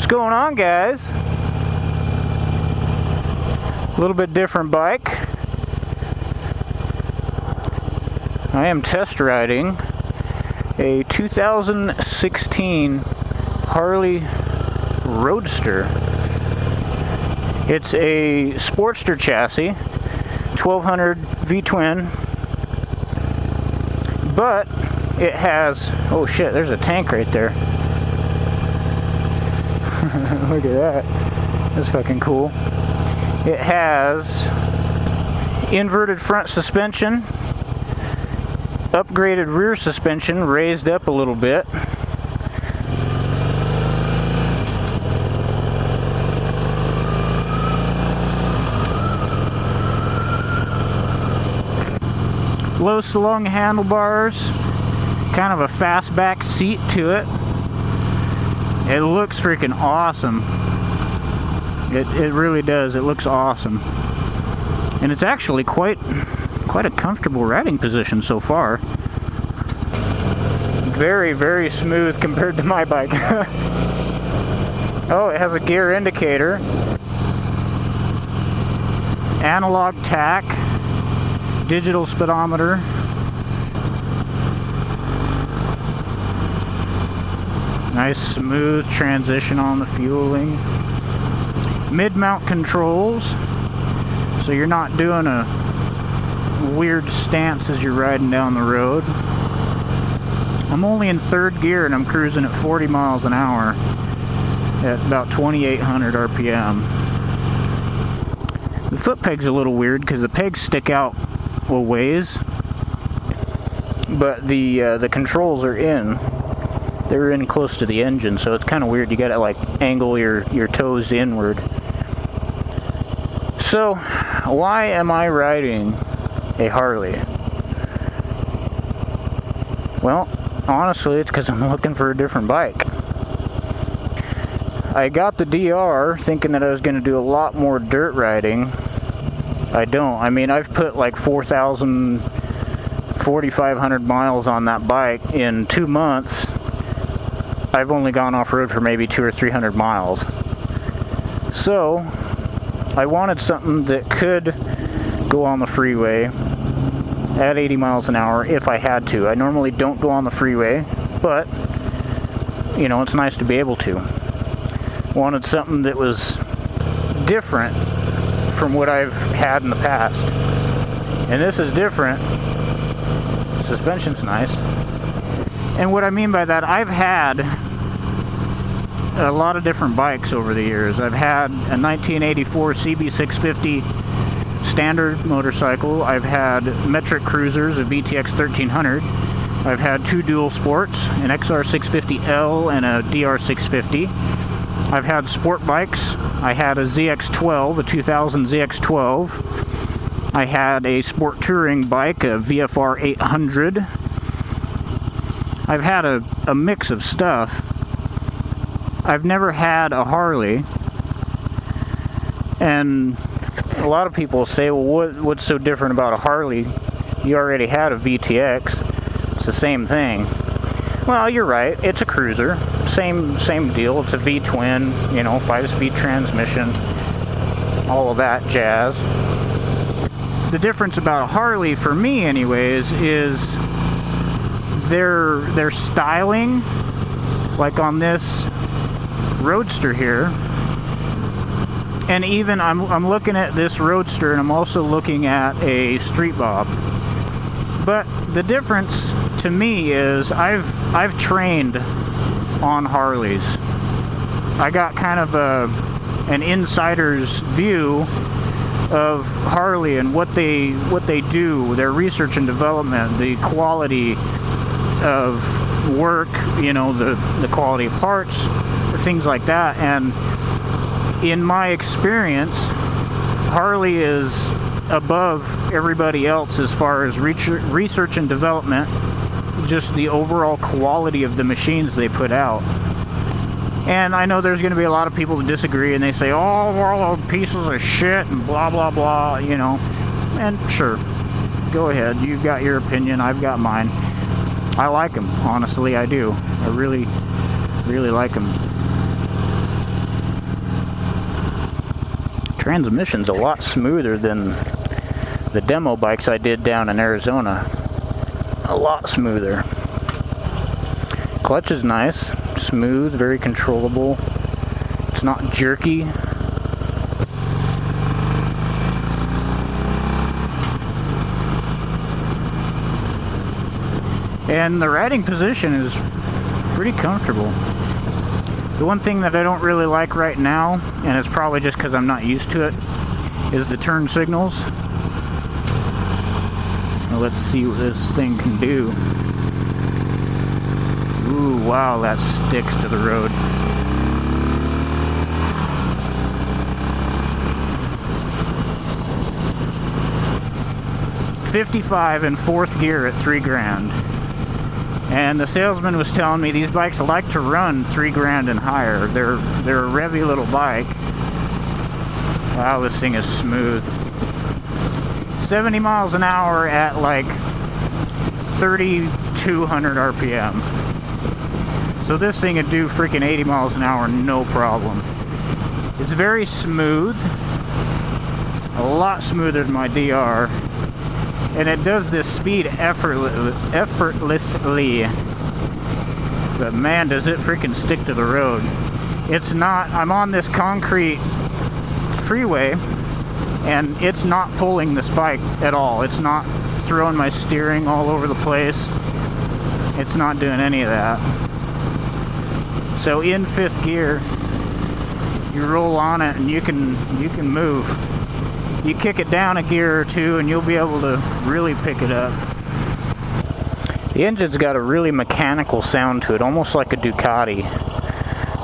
going on, guys? A little bit different bike. I am test riding a 2016 Harley Roadster. It's a Sportster chassis, 1200 V-twin, but it has, oh shit, there's a tank right there. Look at that. That's fucking cool. It has inverted front suspension, upgraded rear suspension, raised up a little bit. Low slung handlebars, kind of a fastback seat to it. It looks freaking awesome. It really does. It looks awesome. And it's actually quite a comfortable riding position so far. Very, very smooth compared to my bike. Oh, it has a gear indicator. Analog tack. Digital speedometer. Nice smooth transition on the fueling. Mid-mount controls, so you're not doing a weird stance as you're riding down the road. I'm only in third gear and I'm cruising at 40 miles an hour at about 2,800 RPM. The foot peg's a little weird because the pegs stick out a ways, but the controls are in. They're in close to the engine, so it's kind of weird. You gotta like angle your toes inward. So, why am I riding a Harley? Well, honestly, it's because I'm looking for a different bike. I got the DR thinking that I was going to do a lot more dirt riding. I don't. I mean, I've put like 4,500 miles on that bike in 2 months. I've only gone off-road for maybe 200 or 300 miles. So, I wanted something that could go on the freeway at 80 miles an hour if I had to. I normally don't go on the freeway, but, you know, it's nice to be able to. Wanted something that was different from what I've had in the past. And this is different. Suspension's nice. And what I mean by that, I've had a lot of different bikes over the years. I've had a 1984 CB650 standard motorcycle. I've had metric cruisers, a VTX 1300. I've had two dual sports, an XR650L and a DR650. I've had sport bikes. I had a ZX12, a 2000 ZX12. I had a sport touring bike, a VFR 800. I've had a mix of stuff. I've never had a Harley. And a lot of people say, well, what's so different about a Harley? You already had a VTX. It's the same thing. Well, you're right. It's a cruiser. Same deal. It's a V-twin, you know, 5-speed transmission, all of that jazz. The difference about a Harley, for me anyways, is their styling, like on this Roadster here. And even I'm looking at this Roadster and I'm also looking at a Street Bob. But the difference to me is I've trained on Harleys. I got kind of an insider's view of Harley and what they do, their research and development, the quality of work, you know, the quality of parts, things like that. And in my experience, Harley is above everybody else as far as research and development, just the overall quality of the machines they put out. And I know there's going to be a lot of people that disagree and they say, oh, we're all pieces of shit and blah blah blah, you know. And sure, go ahead, you've got your opinion, I've got mine. I like them, honestly, I do. I really like them. Transmission's a lot smoother than the demo bikes I did down in Arizona. A lot smoother. Clutch is nice, smooth, very controllable. It's not jerky. And the riding position is pretty comfortable. The one thing that I don't really like right now, and it's probably just because I'm not used to it, is the turn signals. Now let's see what this thing can do. Ooh, wow, that sticks to the road. $55 in fourth gear at $3,000. And the salesman was telling me these bikes like to run $3,000 and higher. They're a revvy little bike. Wow, this thing is smooth. 70 miles an hour at like 3,200 RPM. So this thing would do freaking 80 miles an hour, no problem. It's very smooth. A lot smoother than my DR. And it does this speed effortlessly. But man, does it freaking stick to the road. It's not, I'm on this concrete freeway, and it's not pulling this bike at all. It's not throwing my steering all over the place. It's not doing any of that. So in fifth gear, you roll on it and you can move. You kick it down a gear or two and you'll be able to really pick it up. The engine's got a really mechanical sound to it, almost like a Ducati.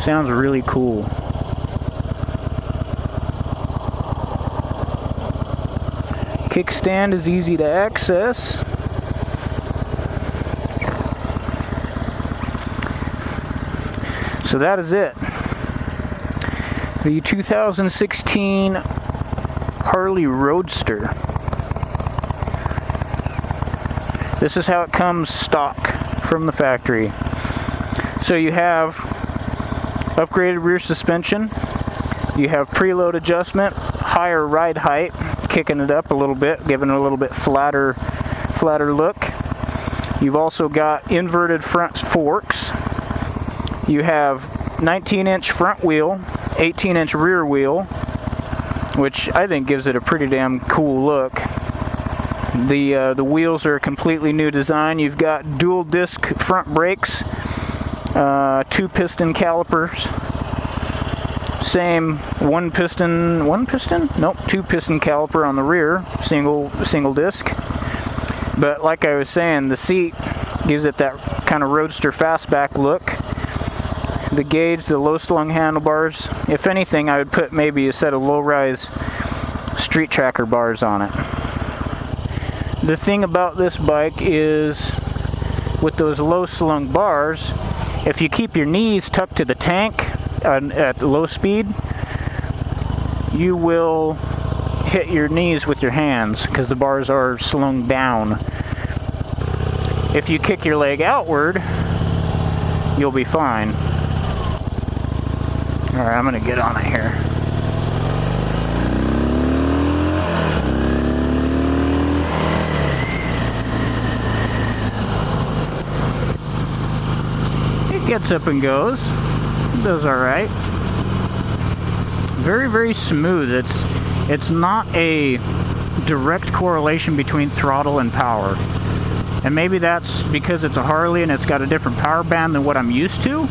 Sounds really cool. Kickstand is easy to access. So that is it. The 2016 Harley Roadster. This is how it comes stock from the factory. So you have upgraded rear suspension, you have preload adjustment, higher ride height, kicking it up a little bit, giving it a little bit flatter look. You've also got inverted front forks. You have 19-inch front wheel, 18-inch rear wheel, which I think gives it a pretty damn cool look. The wheels are a completely new design. You've got dual disc front brakes, 2-piston calipers, same 2-piston caliper on the rear, single disc. But like I was saying, the seat gives it that kind of Roadster fastback look. The gauge, the low slung handlebars. If anything, I would put maybe a set of low-rise street tracker bars on it. The thing about this bike is, with those low slung bars, if you keep your knees tucked to the tank at low speed, you will hit your knees with your hands because the bars are slung down. If you kick your leg outward, you'll be fine. Alright, I'm gonna get on it here. It gets up and goes. It does alright. Very, very smooth. It's not a direct correlation between throttle and power. And maybe that's because it's a Harley and it's got a different power band than what I'm used to.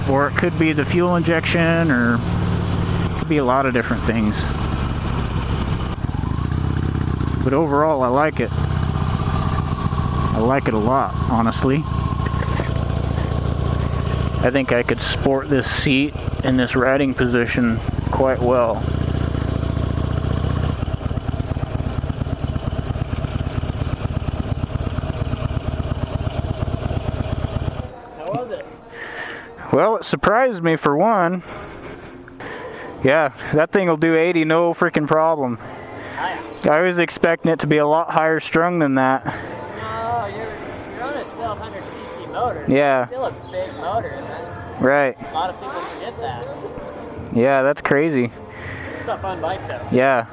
Or it could be the fuel injection, or it could be a lot of different things. But overall, I like it. I like it a lot, honestly. I think I could sport this seat in this riding position quite well. How was it? Well, it surprised me for one. Yeah, that thing will do 80 no freaking problem. I was expecting it to be a lot higher strung than that. No, you're on a 1200cc motor. Yeah. It's still a big motor, and that's right. A lot of people forget that. Yeah, that's crazy. It's a fun bike though. Yeah.